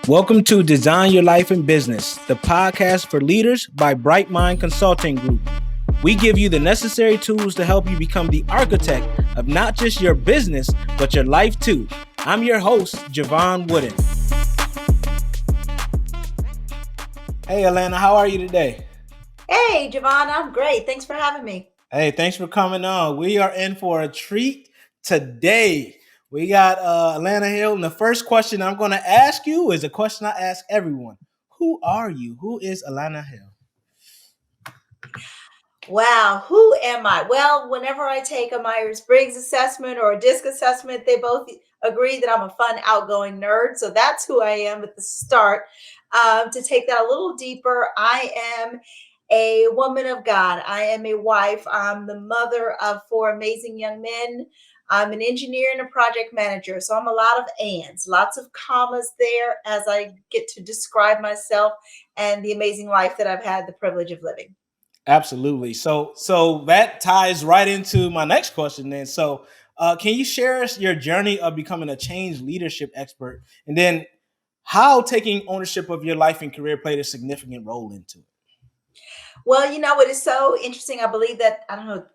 Welcome to Design Your Life in Business, the podcast for leaders by Bright Mind Consulting Group. We give you the necessary tools to help you become the architect of not just your business, but your life too. I'm your host, Jevon Wooden. Hey, Alana, how are you today? Hey, Jevon, I'm great. Thanks for having me. Hey, thanks for coming on. We are in for a treat today. We got Alana Hill, and the first question I'm going to ask you is a question I ask everyone. Who are you? Who is Alana Hill? Wow, who am I? Well, whenever I take a Myers-Briggs assessment or a DISC assessment, they both agree that I'm a fun, outgoing nerd. So that's who I am at the start. To take that a little deeper, I am a woman of God. I am a wife. I'm the mother of four amazing young men. I'm an engineer and a project manager. So I'm a lot of ands, lots of commas there as I get to describe myself and the amazing life that I've had the privilege of living. Absolutely. So that ties right into my next question then. So can you share us your journey of becoming a change leadership expert, and then how taking ownership of your life and career played a significant role into it? Well, it is so interesting. I believe that, I don't know,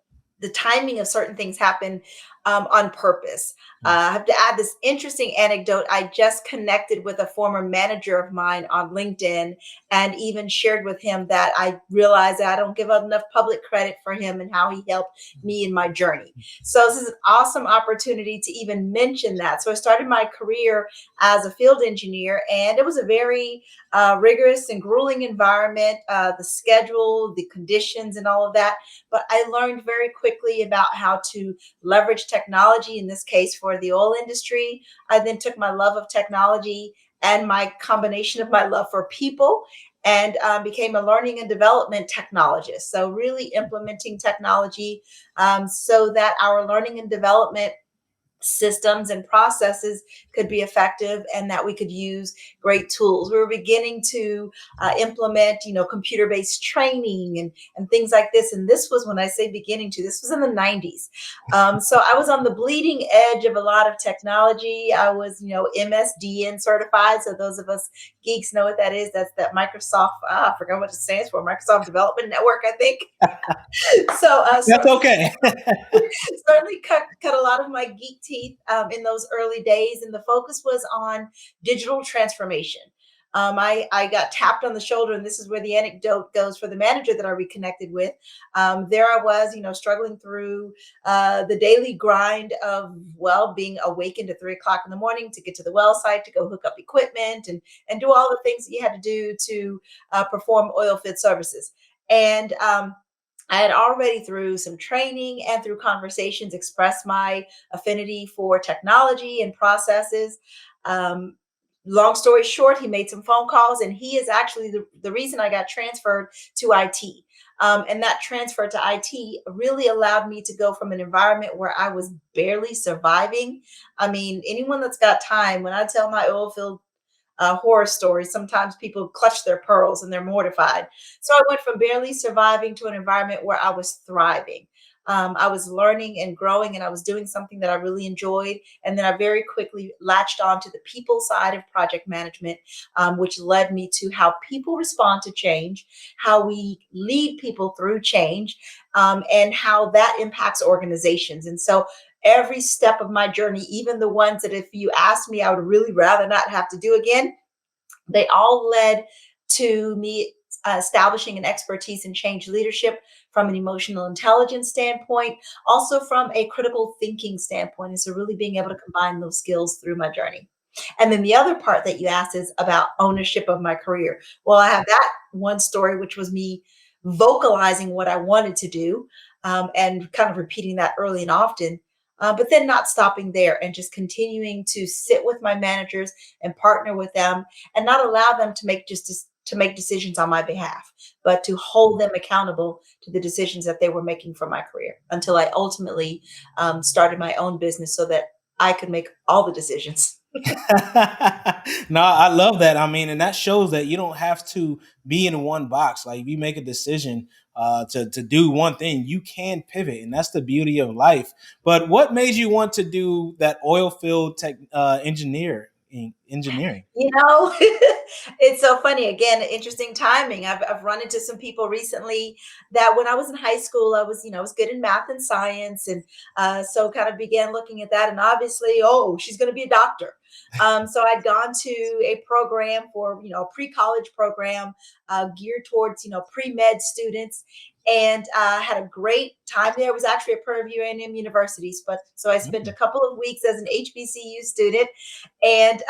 the timing of certain things happen on purpose. I have to add this interesting anecdote. I just connected with a former manager of mine on LinkedIn and even shared with him that I realized that I don't give enough public credit for him and how he helped me in my journey. So this is an awesome opportunity to even mention that. So I started my career as a field engineer, and it was a very rigorous and grueling environment, the schedule, the conditions, and all of that. But I learned very quickly about how to leverage technology, in this case for the oil industry. I then took my love of technology and my combination of my love for people and became a learning and development technologist. So really implementing technology so that our learning and development systems and processes could be effective and that we could use great tools. We were beginning to implement, computer-based training and things like this. And this was, when I say beginning to, this was in the 90s. So I was on the bleeding edge of a lot of technology. I was, MSDN certified. So those of us geeks know what that is. That's that Microsoft, I forgot what it stands for, Microsoft Development Network, I think. So That's okay. certainly cut a lot of my geek teeth in those early days, and the focus was on digital transformation. I got tapped on the shoulder, and this is where the anecdote goes for the manager that I reconnected with. There I was, struggling through the daily grind of, being awakened at 3 o'clock in the morning to get to the well site, to go hook up equipment and do all the things that you had to do to perform oil field services. And I had already, through some training and through conversations, expressed my affinity for technology and processes. Long story short, he made some phone calls, and he is actually the reason I got transferred to IT. And that transfer to IT really allowed me to go from an environment where I was barely surviving. I mean, anyone that's got time, when I tell my oil field horror stories, sometimes people clutch their pearls and they're mortified. So I went from barely surviving to an environment where I was thriving. I was learning and growing, and I was doing something that I really enjoyed. And then I very quickly latched on to the people side of project management, which led me to how people respond to change, how we lead people through change, and how that impacts organizations. And so every step of my journey, even the ones that if you asked me, I would really rather not have to do again, they all led to me establishing an expertise in change leadership from an emotional intelligence standpoint, also from a critical thinking standpoint. And so really being able to combine those skills through my journey. And then the other part that you asked is about ownership of my career. Well, I have that one story, which was me vocalizing what I wanted to do, and kind of repeating that early and often. But then not stopping there and just continuing to sit with my managers and partner with them and not allow them to make decisions on my behalf, but to hold them accountable to the decisions that they were making for my career until I ultimately started my own business so that I could make all the decisions. No, I love that. I mean, and that shows that you don't have to be in one box. Like if you make a decision to do one thing, you can pivot, and that's the beauty of life. But what made you want to do that oil field tech engineer? in engineering? You know, it's so funny. Again, interesting timing. I've run into some people recently that when I was in high school, I was, I was good in math and science. And so kind of began looking at that. And obviously, oh, she's going to be a doctor. So I'd gone to a program for, a pre-college program geared towards, pre-med students. And had a great time there. It was actually at Prairie View A&M University, but so I spent a couple of weeks as an HBCU student, and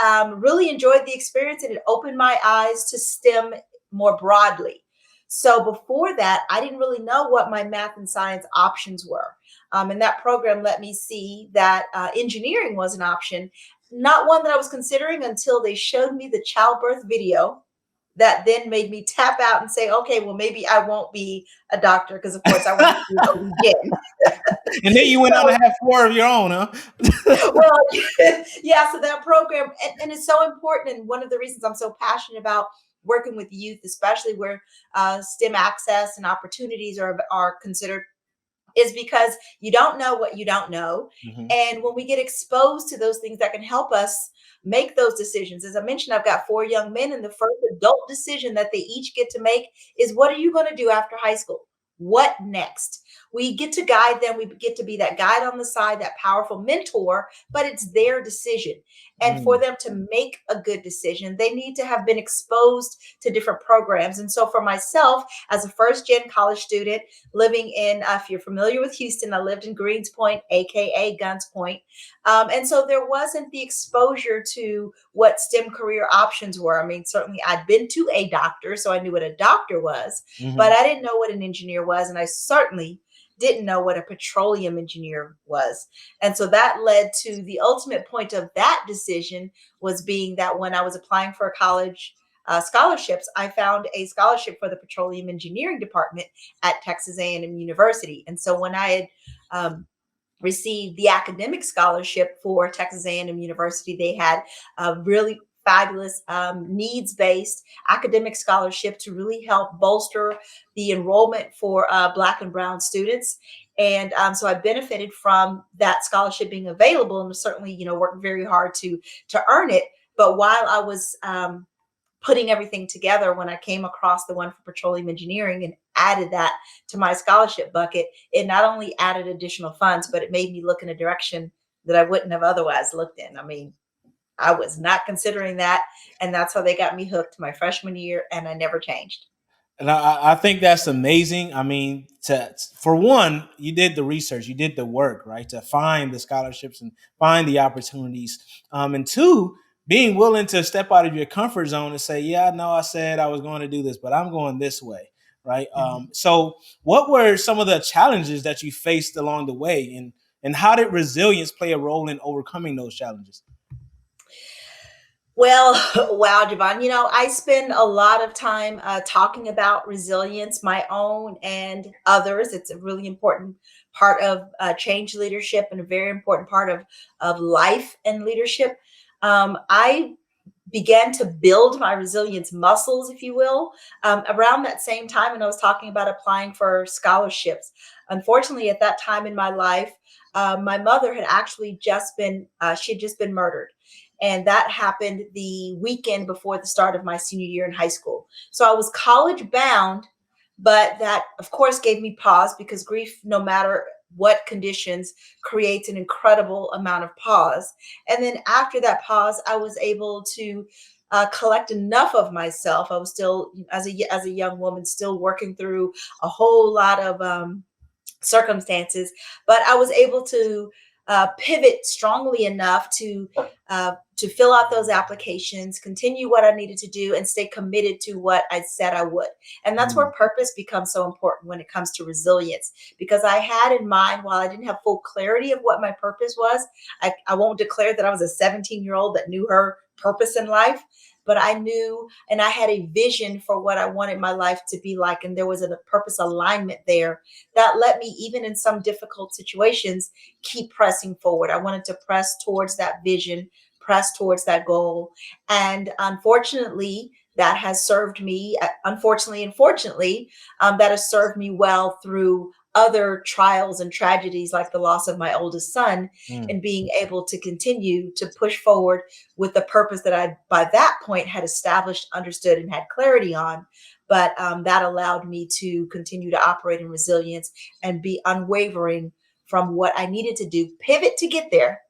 really enjoyed the experience, and it opened my eyes to STEM more broadly. So before that, I didn't really know what my math and science options were. And that program let me see that engineering was an option, not one that I was considering until they showed me the childbirth video that then made me tap out and say, okay, well, maybe I won't be a doctor because, of course, I wanted to be an OB-GYN. And then you went on to have four of your own, huh? Well, yeah, so that program, and it's so important. And one of the reasons I'm so passionate about working with youth, especially where STEM access and opportunities are considered, is because you don't know what you don't know. Mm-hmm. And when we get exposed to those things that can help us make those decisions, as I mentioned, I've got 4 young men, and the first adult decision that they each get to make is, what are you going to do after high school? What next? We get to guide them. We get to be that guide on the side, that powerful mentor, but it's their decision. And for them to make a good decision, they need to have been exposed to different programs. And so for myself, as a first gen college student living in, if you're familiar with Houston, I lived in Greens Point, AKA Guns Point. And so there wasn't the exposure to what STEM career options were. I mean, certainly I'd been to a doctor, so I knew what a doctor was, but I didn't know what an engineer was. And I certainly didn't know what a petroleum engineer was. And so that led to the ultimate point of that decision, was being that when I was applying for college scholarships, I found a scholarship for the petroleum engineering department at Texas A&M University. And so when I had received the academic scholarship for Texas A&M University, they had a really fabulous needs-based academic scholarship to really help bolster the enrollment for Black and Brown students. And so I benefited from that scholarship being available, and certainly, worked very hard to earn it. But while I was putting everything together, when I came across the one for petroleum engineering and added that to my scholarship bucket, it not only added additional funds, but it made me look in a direction that I wouldn't have otherwise looked in. I mean, I was not considering that. And that's how they got me hooked my freshman year, and I never changed. And I think that's amazing. I mean, for one, you did the research, you did the work, right, to find the scholarships and find the opportunities. And two, being willing to step out of your comfort zone and say, yeah, no, I said I was going to do this, but I'm going this way, right? So what were some of the challenges that you faced along the way, and how did resilience play a role in overcoming those challenges? Well, wow, Jevon, I spend a lot of time talking about resilience, my own and others. It's a really important part of change leadership, and a very important part of life and leadership. I began to build my resilience muscles, if you will, around that same time. And I was talking about applying for scholarships. Unfortunately, at that time in my life, my mother had actually she had just been murdered. And that happened the weekend before the start of my senior year in high school. So I was college bound, but that, of course, gave me pause, because grief, no matter what conditions, creates an incredible amount of pause. And then after that pause, I was able to collect enough of myself. I was still, as a young woman, still working through a whole lot of circumstances, but I was able to pivot strongly enough to fill out those applications, continue what I needed to do, and stay committed to what I said I would. And that's where purpose becomes so important when it comes to resilience, because I had in mind, while I didn't have full clarity of what my purpose was, I won't declare that I was a 17-year-old that knew her purpose in life, but I knew, and I had a vision for what I wanted my life to be like. And there was a purpose alignment there that let me, even in some difficult situations, keep pressing forward. I wanted to press towards that vision, press towards that goal. And unfortunately, that has served me, unfortunately and fortunately, that has served me well through other trials and tragedies like the loss of my oldest son, Mm. and being able to continue to push forward with the purpose that I, by that point, had established, understood, and had clarity on. But that allowed me to continue to operate in resilience and be unwavering from what I needed to do, pivot to get there,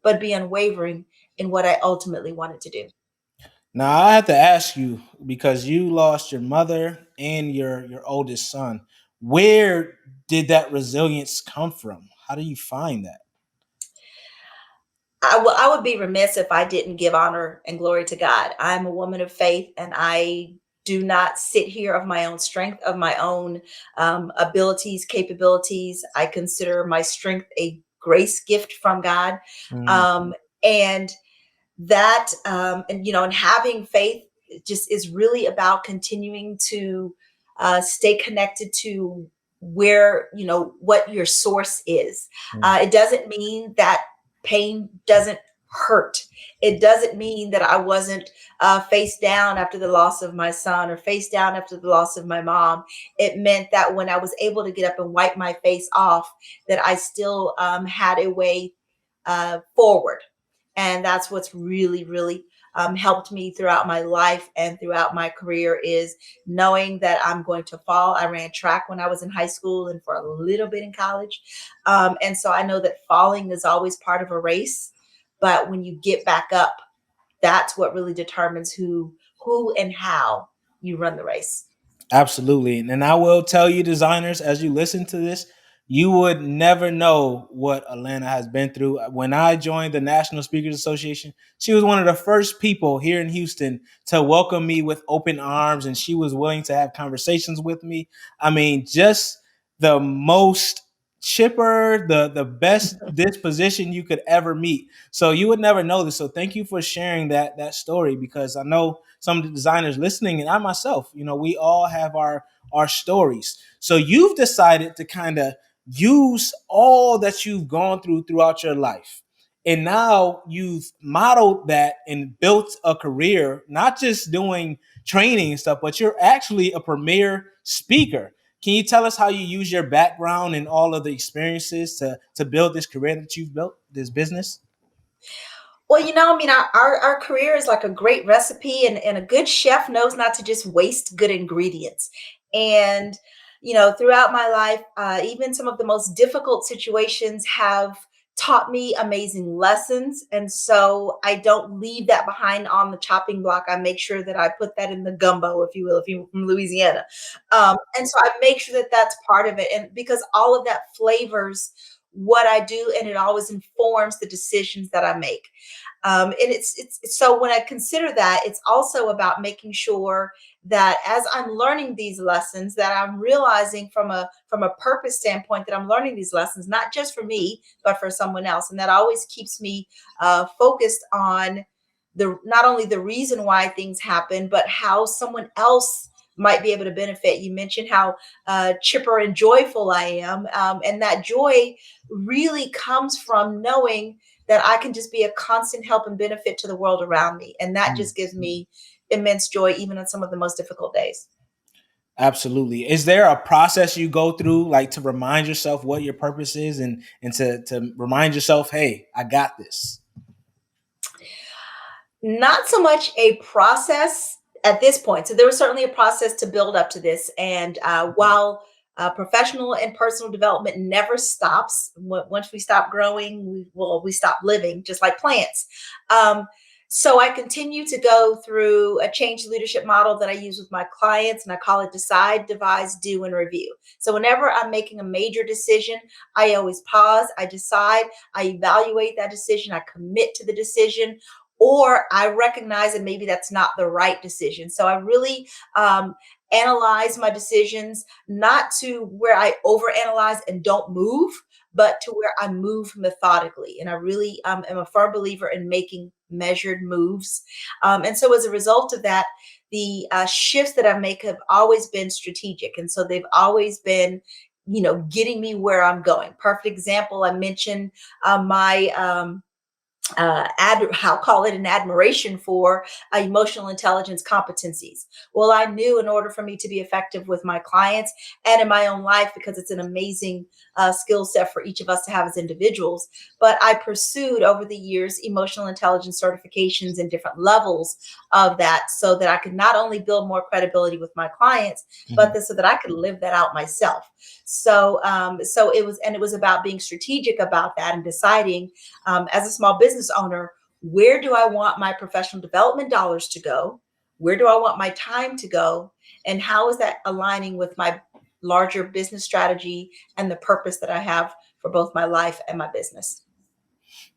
but be unwavering in what I ultimately wanted to do. Now I have to ask you, because you lost your mother and your oldest son. Where did that resilience come from? How do you find that? I would be remiss if I didn't give honor and glory to God. I'm a woman of faith, and I do not sit here of my own strength, of my own abilities, capabilities. I consider my strength a grace gift from God. Mm, And that and and having faith just is really about continuing to stay connected to where what your source is. mm, It doesn't mean that pain doesn't hurt. It doesn't mean that I wasn't face down after the loss of my son or face down after the loss of my mom. It meant that when I was able to get up and wipe my face off, that I still had a way forward. And that's what's really, really helped me throughout my life and throughout my career, is knowing that I'm going to fall. I ran track when I was in high school and for a little bit in college. And so I know that falling is always part of a race. But when you get back up, that's what really determines who and how you run the race. absolutely. And I will tell you, designers, as you listen to this, you would never know what Alana has been through. When I joined the National Speakers Association, she was one of the first people here in Houston to welcome me with open arms, and she was willing to have conversations with me. I mean, just the most chipper, the best disposition you could ever meet. So you would never know this. So thank you for sharing that story, because I know some of the designers listening, and I myself, we all have our stories. So you've decided to kind of use all that you've gone through throughout your life. And now you've modeled that and built a career, not just doing training and stuff, but you're actually a premier speaker. Can you tell us how you use your background and all of the experiences to build this career that you've built, this business? Well, I mean, our career is like a great recipe, and a good chef knows not to just waste good ingredients. And, throughout my life, even some of the most difficult situations have taught me amazing lessons. And so I don't leave that behind on the chopping block. I make sure that I put that in the gumbo, if you will, if you're from Louisiana. And so I make sure that that's part of it. And because all of that flavors what I do, and it always informs the decisions that I make. And it's so when I consider that, it's also about making sure that as I'm learning these lessons, that I'm realizing from a purpose standpoint that I'm learning these lessons not just for me but for someone else, and that always keeps me focused on the not only the reason why things happen, but how someone else might be able to benefit. You mentioned how chipper and joyful I am, and that joy really comes from knowing that I can just be a constant help and benefit to the world around me. And that Mm. just gives me immense joy, even on some of the most difficult days. Absolutely. Is there a process you go through, like to remind yourself what your purpose is, and to remind yourself, hey, I got this? Not so much a process at this point. So there was certainly a process to build up to this. And while professional and personal development never stops, once we stop growing, we stop living, just like plants. Um, so I continue to go through a change leadership model that I use with my clients, and I call it decide, devise, do, and review. So whenever I'm making a major decision, I always pause, I decide, I evaluate that decision, I commit to the decision, or I recognize that maybe that's not the right decision. So I really analyze my decisions, not to where I overanalyze and don't move, but to where I move methodically. And I really am a firm believer in making measured moves. And so as a result of that, the shifts that I make have always been strategic. And so they've always been, getting me where I'm going. Perfect example, I mentioned my I'll call it an admiration for emotional intelligence competencies. Well, I knew in order for me to be effective with my clients and in my own life, because it's an amazing skill set for each of us to have as individuals, but I pursued over the years emotional intelligence certifications and different levels of that so that I could not only build more credibility with my clients, but so that I could live that out myself. So it was about being strategic about that and deciding as a small business owner, where do I want my professional development dollars to go? Where do I want my time to go? And how is that aligning with my larger business strategy and the purpose that I have for both my life and my business?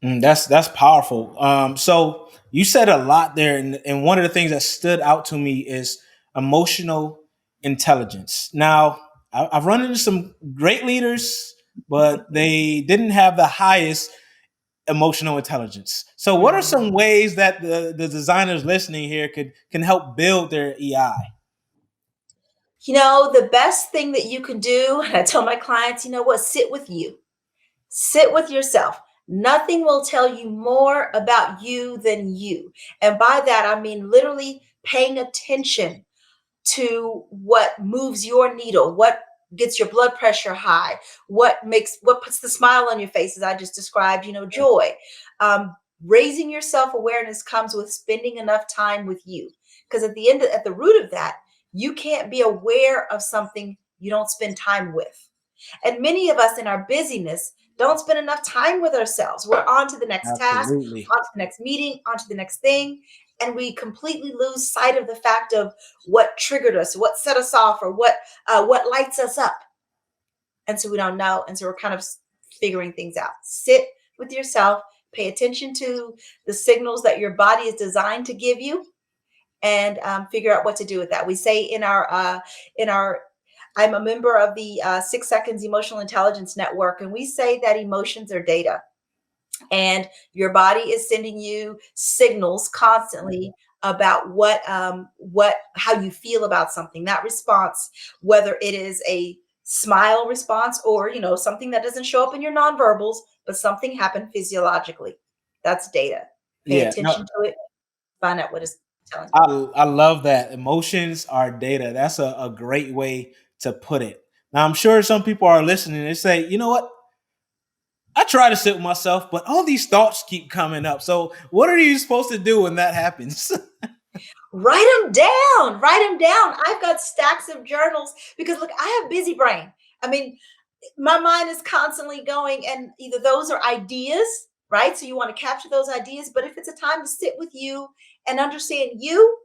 That's powerful. So you said a lot there, and one of the things that stood out to me is emotional intelligence. Now, I've run into some great leaders, but they didn't have the highest emotional intelligence. So, what are Mhm. some ways that the designers listening here can help build their EI? You know, the best thing that you can do, and I tell my clients, you know what, sit with you. Sit with yourself. Nothing will tell you more about you than you. And by that, I mean literally paying attention to what moves your needle, what gets your blood pressure high, what puts the smile on your face, as I just described, joy. Um, Raising your self-awareness comes with spending enough time with you. Because at the root of that, you can't be aware of something you don't spend time with. And many of us in our busyness don't spend enough time with ourselves. We're on to the next task, Absolutely. on to the next meeting, on to the next thing. And we completely lose sight of the fact of what triggered us, what set us off, or what lights us up. And so we don't know. And so we're kind of figuring things out. Sit with yourself, pay attention to the signals that your body is designed to give you, and figure out what to do with that. We say in our I'm a member of the 6 Seconds Emotional Intelligence Network, and we say that emotions are data, and your body is sending you signals constantly about how you feel about something. That response, whether it is a smile response or something that doesn't show up in your nonverbals, but something happened physiologically. That's data. Pay Yeah. No, attention to it. Find out what it's telling you. I love that. Emotions are data. That's a great way to put it. Now, I'm sure some people are listening and say, you know what? I try to sit with myself, but all these thoughts keep coming up. So, what are you supposed to do when that happens? Write them down. Write them down. I've got stacks of journals because look, I have busy brain. I mean, my mind is constantly going, and either those are ideas, right? So you want to capture those ideas, but if it's a time to sit with you and understand you,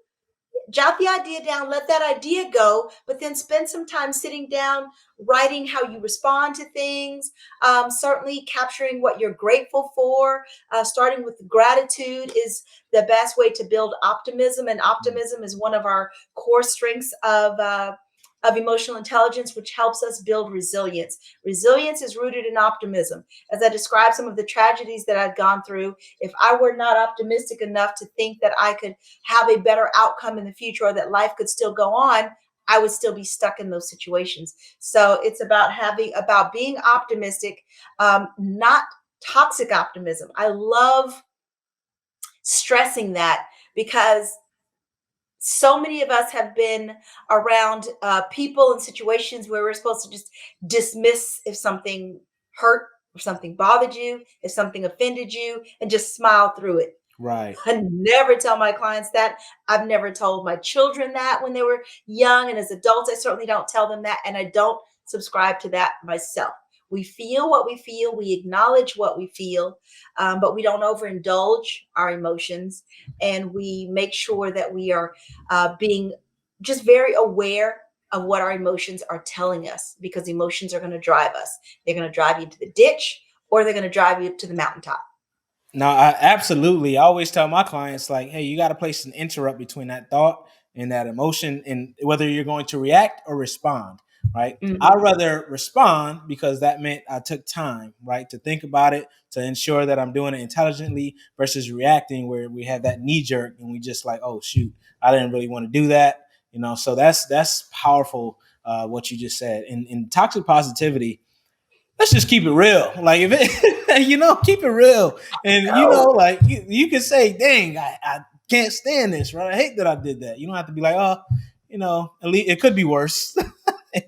jot the idea down, let that idea go, but then spend some time sitting down, writing how you respond to things, certainly capturing what you're grateful for. Starting with gratitude is the best way to build optimism, and optimism is one of our core strengths of emotional intelligence, which helps us build resilience. Resilience is rooted in optimism. As I described some of the tragedies that I've gone through, if I were not optimistic enough to think that I could have a better outcome in the future or that life could still go on, I would still be stuck in those situations. So it's about being optimistic, not toxic optimism. I love stressing that because so many of us have been around people and situations where we're supposed to just dismiss if something hurt, if something bothered you, if something offended you, and just smile through it. Right. I never tell my clients that. I've never told my children that when they were young. And as adults, I certainly don't tell them that. And I don't subscribe to that myself. We feel what we feel, we acknowledge what we feel, but we don't overindulge our emotions. And we make sure that we are being just very aware of what our emotions are telling us, because emotions are going to drive us. They're going to drive you to the ditch, or they're going to drive you to the mountaintop. No, I absolutely. I always tell my clients, like, hey, you got to place an interrupt between that thought and that emotion, and whether you're going to react or respond, right? I'd Mhm. rather respond because that meant I took time, right, to think about it, to ensure that I'm doing it intelligently versus reacting where we have that knee jerk and we just like, oh, shoot, I didn't really want to do that. So that's powerful, what you just said. In toxic positivity, let's just keep it real. Like if it Keep it real. And Oh, like you can say, dang, I can't stand this, right? I hate that I did that. You don't have to be like, oh, at least it could be worse.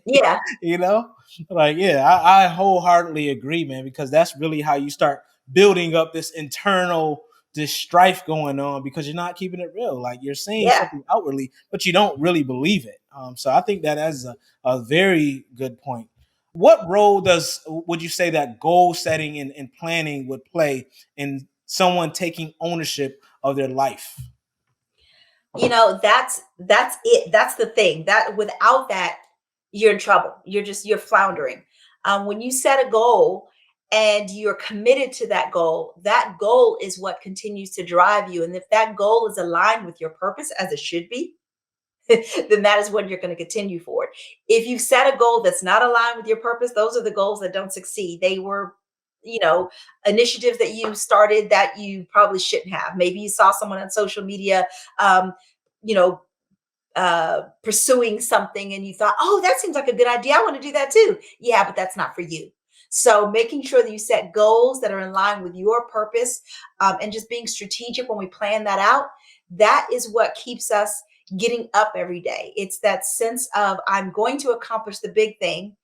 yeah, you know like, yeah, I wholeheartedly agree, man, because that's really how you start building up this strife going on, because you're not keeping it real. Like, you're saying yeah. something outwardly, but you don't really believe it. So I think that is a very good point. What role would you say that goal setting and planning would play in someone taking ownership of their life? That's it. That's the thing. That without that, you're in trouble. You're floundering. When you set a goal and you're committed to that goal is what continues to drive you. And if that goal is aligned with your purpose, as it should be, then that is what you're going to continue for. If you set a goal that's not aligned with your purpose, those are the goals that don't succeed. They were, you know, initiatives that you started that you probably shouldn't have. Maybe you saw someone on social media, um, you know, pursuing something and you thought, oh, that seems like a good idea. I want to do that too. Yeah, but that's not for you. So making sure that you set goals that are in line with your purpose, and just being strategic when we plan that out, that is what keeps us getting up every day. It's that sense of I'm going to accomplish the big thing,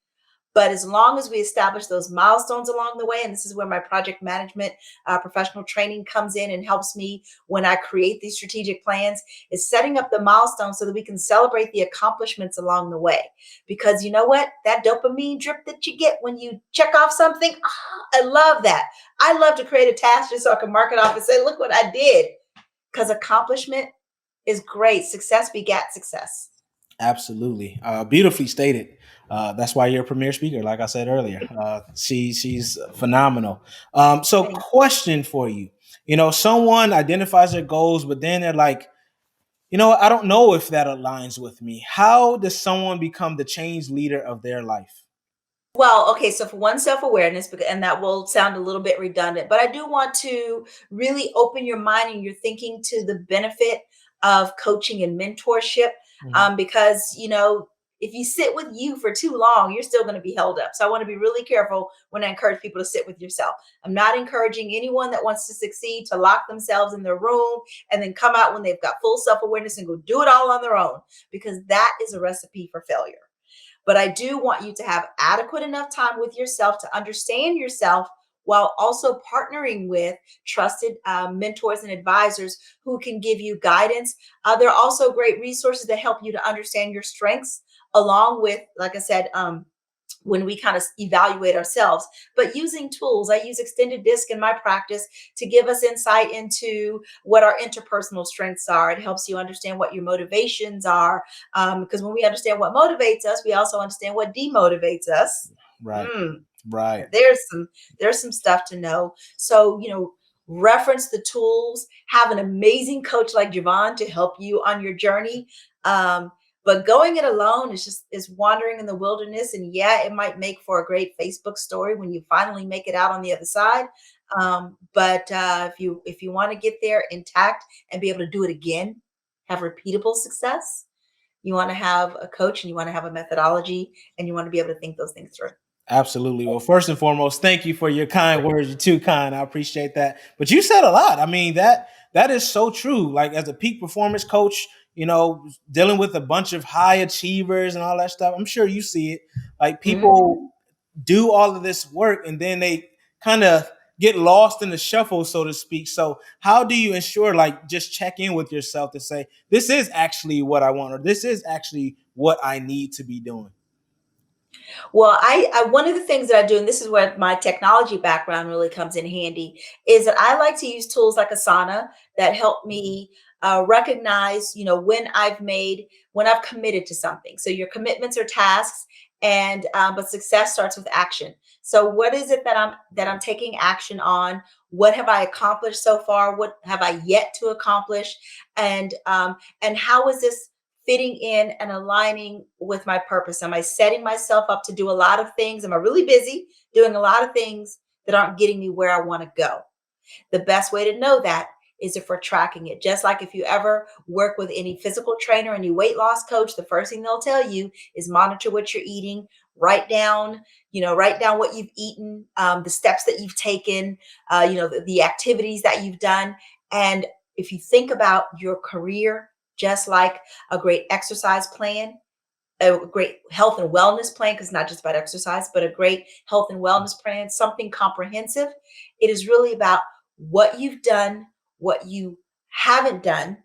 but as long as we establish those milestones along the way, and this is where my project management professional training comes in and helps me when I create these strategic plans, is setting up the milestones so that we can celebrate the accomplishments along the way. Because you know what? That dopamine drip that you get when you check off something, I love that. I love to create a task just so I can mark it off and say, look what I did. Because accomplishment is great. Success begats success. Absolutely, beautifully stated. That's why you're a premier speaker, like I said earlier. She's phenomenal. So, Thank question for you: someone identifies their goals, but then they're like, I don't know if that aligns with me. How does someone become the change leader of their life? Well, okay, so for one, self-awareness, and that will sound a little bit redundant, but I do want to really open your mind and your thinking to the benefit of coaching and mentorship, Mhm. because if you sit with you for too long, you're still going to be held up. So I want to be really careful when I encourage people to sit with yourself. I'm not encouraging anyone that wants to succeed to lock themselves in their room and then come out when they've got full self-awareness and go do it all on their own, because that is a recipe for failure. But I do want you to have adequate enough time with yourself to understand yourself, while also partnering with trusted mentors and advisors who can give you guidance. There are also great resources that help you to understand your strengths, along with, like I said, when we kind of evaluate ourselves, but using tools. I use extended disc in my practice to give us insight into what our interpersonal strengths are. It helps you understand what your motivations are, because when we understand what motivates us, we also understand what demotivates us. Right, Mm, right. there's some stuff to know. So reference the tools. Have an amazing coach like Jevon to help you on your journey. Um, but going it alone is wandering in the wilderness. And yeah, it might make for a great Facebook story when you finally make it out on the other side. But if you want to get there intact and be able to do it again, have repeatable success, you want to have a coach and you want to have a methodology and you want to be able to think those things through. Absolutely. Well, first and foremost, thank you for your kind words. You're too kind. I appreciate that. But you said a lot. I mean, that is so true. Like, as a peak performance coach, dealing with a bunch of high achievers and all that stuff, I'm sure you see it. Like, Mhm. people do all of this work and then they kind of get lost in the shuffle, so to speak. So how do you ensure, like, just check in with yourself to say, this is actually what I want, or this is actually what I need to be doing? Well, I one of the things that I do, and this is where my technology background really comes in handy, is that I like to use tools like Asana that help me recognize, when I've committed to something. So your commitments are tasks, and but success starts with action. So what is it that I'm taking action on? What have I accomplished so far? What have I yet to accomplish? And how is this fitting in and aligning with my purpose? Am I setting myself up to do a lot of things? Am I really busy doing a lot of things that aren't getting me where I want to go? The best way to know that is if we're tracking it. Just like if you ever work with any physical trainer, any weight loss coach, the first thing they'll tell you is monitor what you're eating, Write down, write down what you've eaten, the steps that you've taken, the activities that you've done. And if you think about your career, just like a great exercise plan, a great health and wellness plan, because it's not just about exercise, but a great health and wellness plan, something comprehensive. It is really about what you've done, what you haven't done,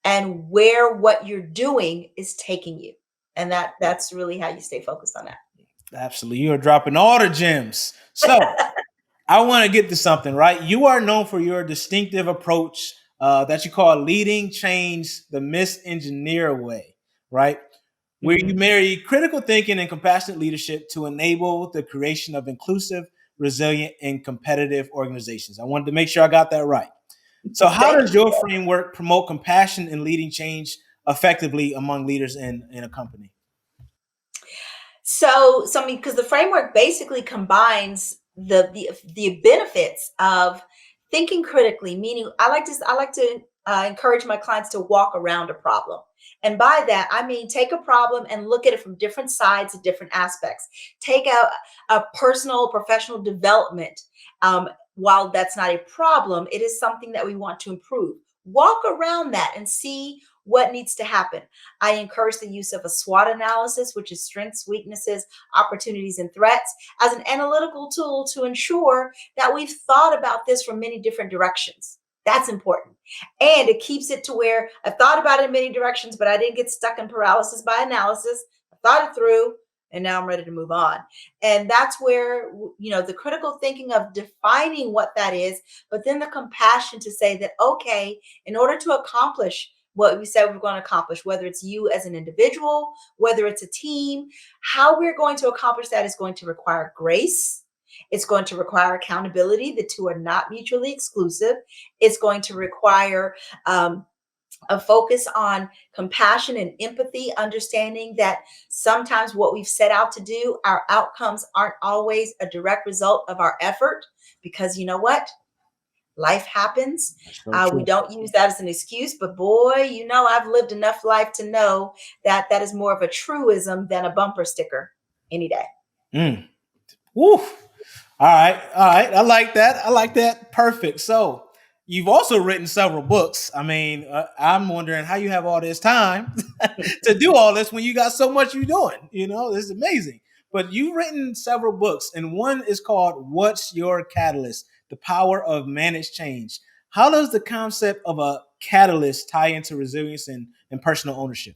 and where what you're doing is taking you. And that's really how you stay focused on that. Absolutely. You are dropping all the gems. So I want to get to something, right? You are known for your distinctive approach that you call leading change the misengineer way, right? Where you marry critical thinking and compassionate leadership to enable the creation of inclusive, resilient, and competitive organizations. I wanted to make sure I got that right. So, how Thank does your you. framework promote compassion and leading change effectively among leaders in a company? So, because the framework basically combines the benefits of thinking critically, meaning I like to encourage my clients to walk around a problem. And by that, I mean take a problem and look at it from different sides and different aspects. Take out a personal, professional development. While that's not a problem, it is something that we want to improve. Walk around that and see what needs to happen. I encourage the use of a SWOT analysis, which is strengths, weaknesses, opportunities, and threats, as an analytical tool to ensure that we've thought about this from many different directions. That's important. And it keeps it to where I've thought about it in many directions, but I didn't get stuck in paralysis by analysis. I thought it through, and now I'm ready to move on. And that's where, the critical thinking of defining what that is, but then the compassion to say that, okay, in order to accomplish what we said we're going to accomplish, whether it's you as an individual, whether it's a team, how we're going to accomplish that is going to require grace. It's going to require accountability. The two are not mutually exclusive. It's going to require a focus on compassion and empathy, understanding that sometimes what we've set out to do, our outcomes aren't always a direct result of our effort, because you know what? Life happens. That's so We true. don't use that as an excuse, but boy, I've lived enough life to know that that is more of a truism than a bumper sticker any day. Mm. Woo. All right. All right. I like that. I like that. Perfect. So you've also written several books. I mean, I'm wondering how you have all this time to do all this when you got so much you're doing. This is amazing. But you've written several books, and one is called What's Your Catalyst? The Power of Managed Change. How does the concept of a catalyst tie into resilience and personal ownership?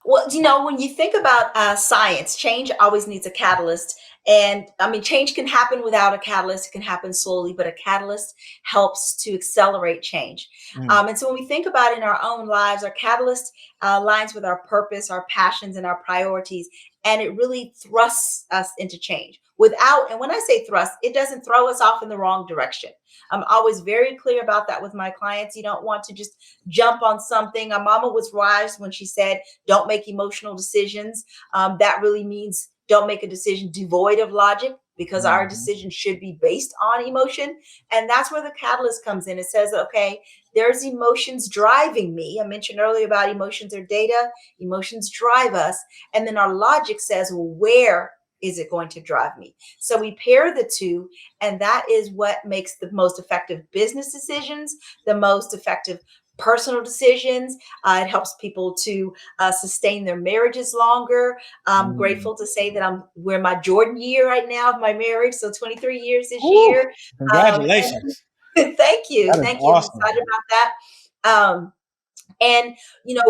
Well, when you think about science, change always needs a catalyst. And I mean, change can happen without a catalyst. It can happen slowly, but a catalyst helps to accelerate change. Mm. And so when we think about in our own lives, our catalyst aligns with our purpose, our passions, and our priorities. And it really thrusts us into change. And when I say thrust, it doesn't throw us off in the wrong direction. I'm always very clear about that with my clients. You don't want to just jump on something. Our mama was wise when she said, don't make emotional decisions. That really means don't make a decision devoid of logic, because our Mhm. decision should be based on emotion. And that's where the catalyst comes in. It says, okay, there's emotions driving me. I mentioned earlier about emotions are data, emotions drive us. And then our logic says, well, where is it going to drive me? So we pair the two, and that is what makes the most effective business decisions, the most effective personal decisions. It helps people to sustain their marriages longer. I'm Mm. grateful to say that we're in my Jordan year right now of my marriage, so 23 years this Woo. year. Congratulations. And thank you, That is thank you. I'm awesome. excited about that. And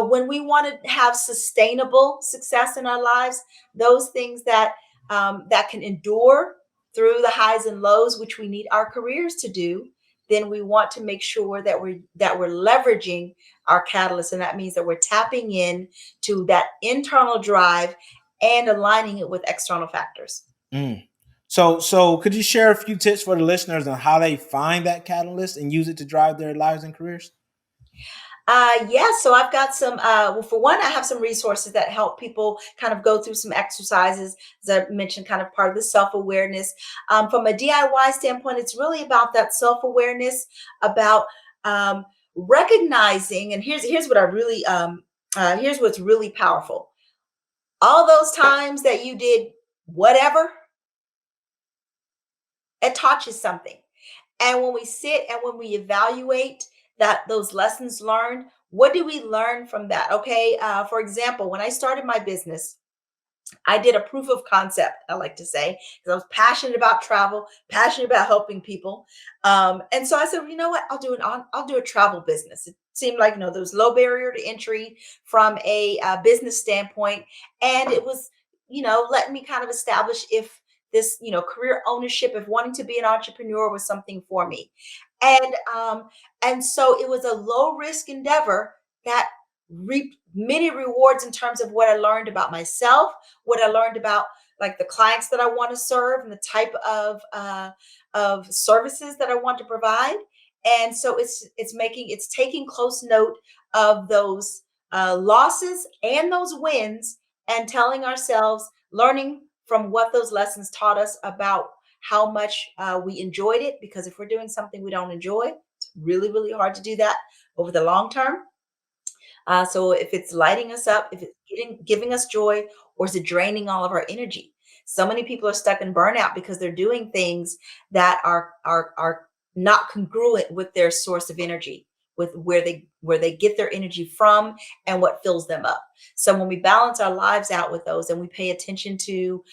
when we want to have sustainable success in our lives, those things that can endure through the highs and lows, which we need our careers to do, then we want to make sure that we're leveraging our catalyst, and that means that we're tapping in to that internal drive and aligning it with external factors. Mm. So could you share a few tips for the listeners on how they find that catalyst and use it to drive their lives and careers? Yeah, so I've got some, well, for one, I have some resources that help people kind of go through some exercises, as I mentioned, kind of part of the self awareness. From a DIY standpoint, it's really about that self awareness, about recognizing, and here's what I really, here's what's really powerful. All those times that you did whatever, it taught you something. And when we sit and when we evaluate those lessons learned, what do we learn from that? Okay, for example, when I started my business, I did a proof of concept, I like to say, because I was passionate about travel, passionate about helping people. And so I said, you know what, I'll do a travel business. It seemed like, there was low barrier to entry from a business standpoint. And it was, letting me kind of establish if this, career ownership, if wanting to be an entrepreneur was something for me. And so it was a low risk endeavor that reaped many rewards in terms of what I learned about myself, what I learned about like the clients that I want to serve and the type of services that I want to provide. And so it's taking close note of those losses and those wins, and telling ourselves, learning from what those lessons taught us about how much we enjoyed it. Because if we're doing something we don't enjoy, it's really, really hard to do that over the long term. So if it's lighting us up, if it's giving us joy, or is it draining all of our energy? So many people are stuck in burnout because they're doing things that are not congruent with their source of energy, with where they get their energy from and what fills them up. So when we balance our lives out with those, and we pay attention to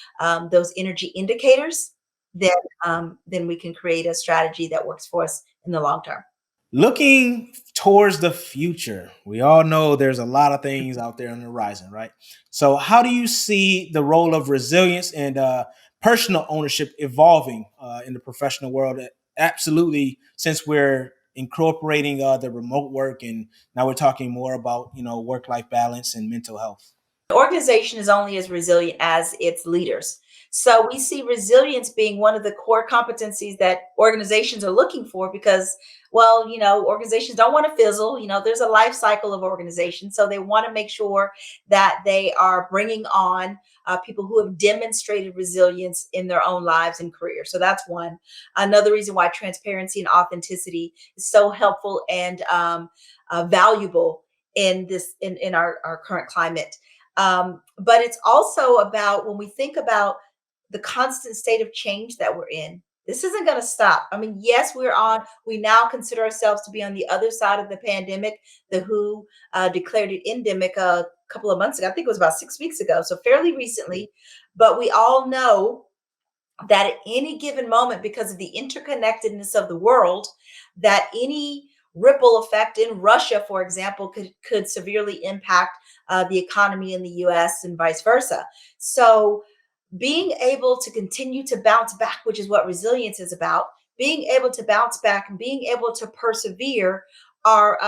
those energy indicators, then we can create a strategy that works for us in the long term. Looking towards the future, we all know there's a lot of things out there on the horizon, right? So, how do you see the role of resilience and personal ownership evolving in the professional world? Absolutely, since we're incorporating the remote work, and now we're talking more about work-life balance and mental health. Organization is only as resilient as its leaders. So we see resilience being one of the core competencies that organizations are looking for, because, well, organizations don't want to fizzle. There's a life cycle of organizations. So they want to make sure that they are bringing on people who have demonstrated resilience in their own lives and careers. So that's one. Another reason why transparency and authenticity is so helpful and valuable in our current climate. But it's also about, when we think about the constant state of change that we're in, this isn't going to stop. I mean, yes, we now consider ourselves to be on the other side of the pandemic. The WHO declared it endemic a couple of months ago. I think it was about 6 weeks ago, so fairly recently. But we all know that at any given moment, because of the interconnectedness of the world, that any ripple effect in Russia, for example, could severely impact the economy in the US and vice versa. So being able to continue to bounce back, which is what resilience is about, being able to bounce back and being able to persevere, are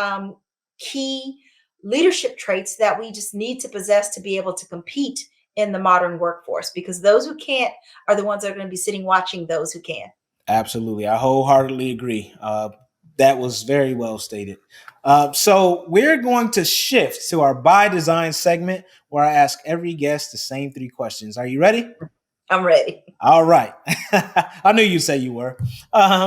key leadership traits that we just need to possess to be able to compete in the modern workforce, because those who can't are the ones that are going to be sitting watching those who can. Absolutely. I wholeheartedly agree. That was very well stated. So we're going to shift to our by design segment, where I ask every guest the same three questions. Are you ready? I'm ready. All right. I knew you say you were.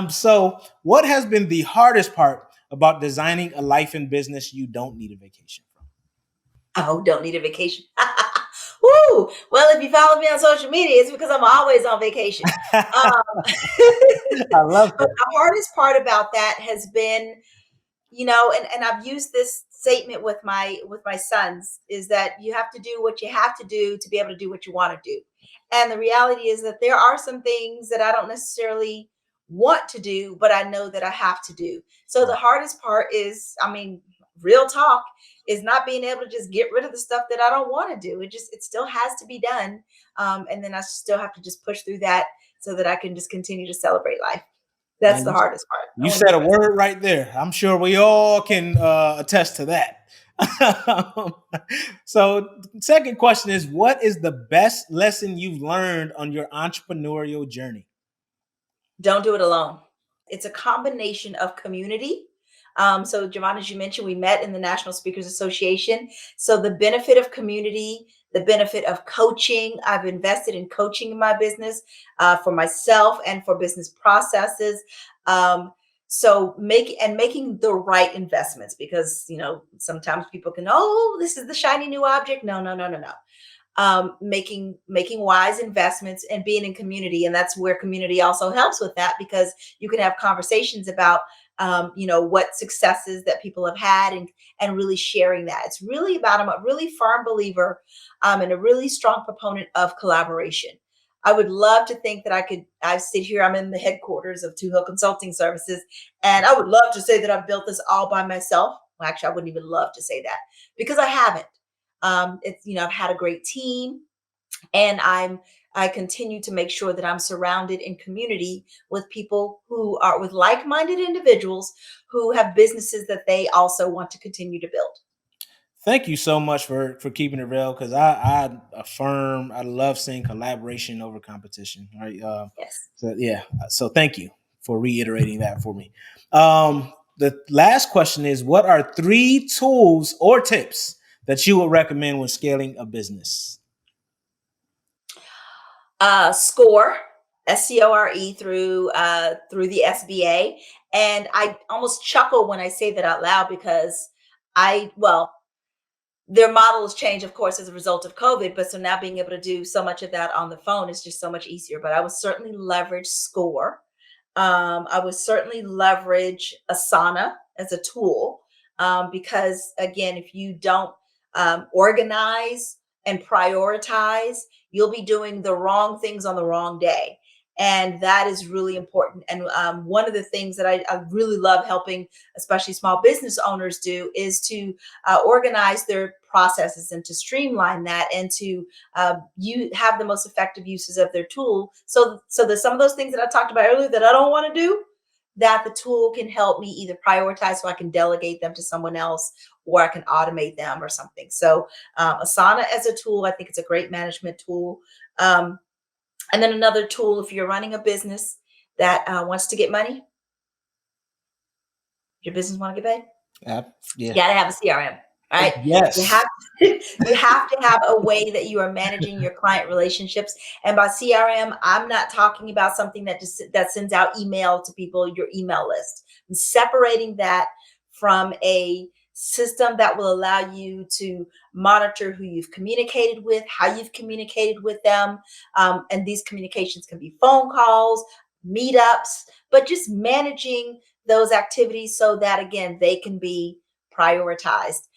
So what has been the hardest part about designing a life and business you don't need a vacation from? Oh, don't need a vacation. Woo! Well, if you follow me on social media, it's because I'm always on vacation. Um, I love but that. the hardest part about that has been, and I've used this statement with my sons, is that you have to do what you have to do to be able to do what you want to do. And the reality is that there are some things that I don't necessarily want to do, but I know that I have to do. So the hardest part is, I mean, real talk, is not being able to just get rid of the stuff that I don't want to do. It still has to be done. And then I still have to just push through that so that I can just continue to celebrate life. That's Man, the hardest part. I you want to said give a myself. word right there. I'm sure we all can attest to that. So, second question is, what is the best lesson you've learned on your entrepreneurial journey? Don't do it alone. It's a combination of community. So, Jevon, as you mentioned, we met in the National Speakers Association. So, the benefit of community, the benefit of coaching. I've invested in coaching in my business for myself and for business processes. So making the right investments, because sometimes people can, oh, this is the shiny new object. No, no, no, no, no. making wise investments and being in community. And that's where community also helps with that, because you can have conversations about what successes that people have had, and really sharing that. It's really about, I'm a really firm believer and a really strong proponent of collaboration. I would love to think that I sit here, I'm in the headquarters of Two Hill Consulting Services, and I would love to say that I've built this all by myself. Well, actually, I wouldn't even love to say that, because I haven't. I've had a great team, and I continue to make sure that I'm surrounded in community with people with like-minded individuals who have businesses that they also want to continue to build. Thank you so much for keeping it real, because I love seeing collaboration over competition. Right. Yes. So thank you for reiterating that for me. The last question is, what are 3 tools or tips that you would recommend when scaling a business? SCORE, SCORE, through the SBA. And I almost chuckle when I say that out loud, because their model has changed, of course, as a result of COVID. But so now being able to do so much of that on the phone is just so much easier. But I would certainly leverage SCORE. I would certainly leverage Asana as a tool, because, again, if you don't organize and prioritize, you'll be doing the wrong things on the wrong day. And that is really important. And one of the things that I really love helping, especially small business owners, do is to organize their processes and to streamline that, and to you have the most effective uses of their tool. So there's some of those things that I talked about earlier that I don't want to do, that the tool can help me either prioritize, so I can delegate them to someone else, or I can automate them or something. So Asana as a tool, I think it's a great management tool. And then another tool, if you're running a business that wants to get money, your business want to get paid, Yeah. you got to have a CRM. Right? Yes. You have to have a way that you are managing your client relationships. And by CRM, I'm not talking about something that sends out email to people, your email list. I'm separating that from a system that will allow you to monitor who you've communicated with, how you've communicated with them. And these communications can be phone calls, meetups, but just managing those activities so that, again, they can be prioritized,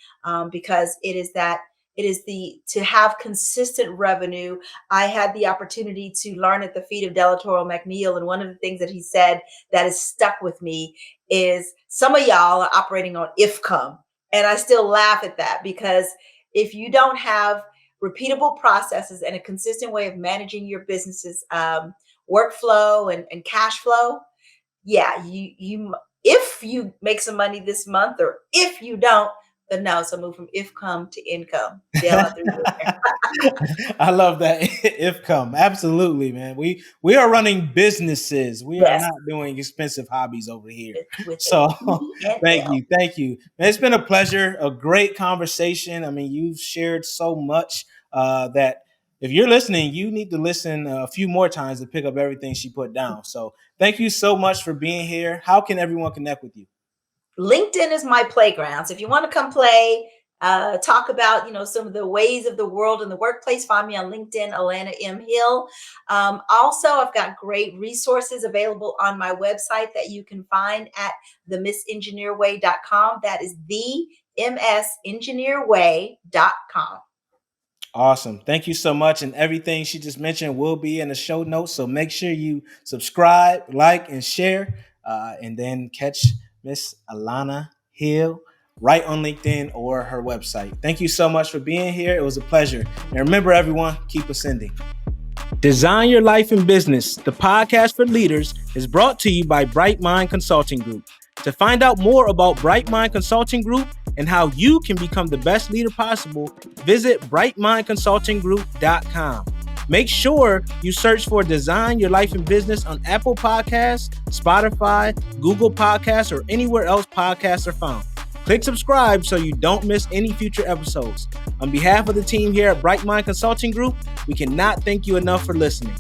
because to have consistent revenue. I had the opportunity to learn at the feet of Delatoro McNeil, and one of the things that he said that has stuck with me is, some of y'all are operating on IFCOM. And I still laugh at that, because if you don't have repeatable processes and a consistent way of managing your business's workflow and cash flow, you if you make some money this month, or if you don't, then no. So move from IFCOM to income. I love that. IFCOM. Absolutely, man. We are running businesses. We are not doing expensive hobbies over here. So thank you. Man, it's been a pleasure, a great conversation. I mean, you've shared so much that if you're listening, you need to listen a few more times to pick up everything she put down. So thank you so much for being here. How can everyone connect with you? LinkedIn is my playground. So if you want to come play, talk about, some of the ways of the world in the workplace, find me on LinkedIn, Alana M. Hill. Also, I've got great resources available on my website that you can find at themissengineerway.com. That is themissengineerway.com. Awesome. Thank you so much. And everything she just mentioned will be in the show notes. So make sure you subscribe, like, and share, and then catch Miss Alana Hill right on LinkedIn or her website. Thank you so much for being here. It was a pleasure. And remember, everyone, keep ascending. Design Your Life in Business, the podcast for leaders, is brought to you by Bright Mind Consulting Group. To find out more about Bright Mind Consulting Group and how you can become the best leader possible, visit brightmindconsultinggroup.com. Make sure you search for Design Your Life in Business on Apple Podcasts, Spotify, Google Podcasts, or anywhere else podcasts are found. Click subscribe so you don't miss any future episodes. On behalf of the team here at Bright Mind Consulting Group, we cannot thank you enough for listening.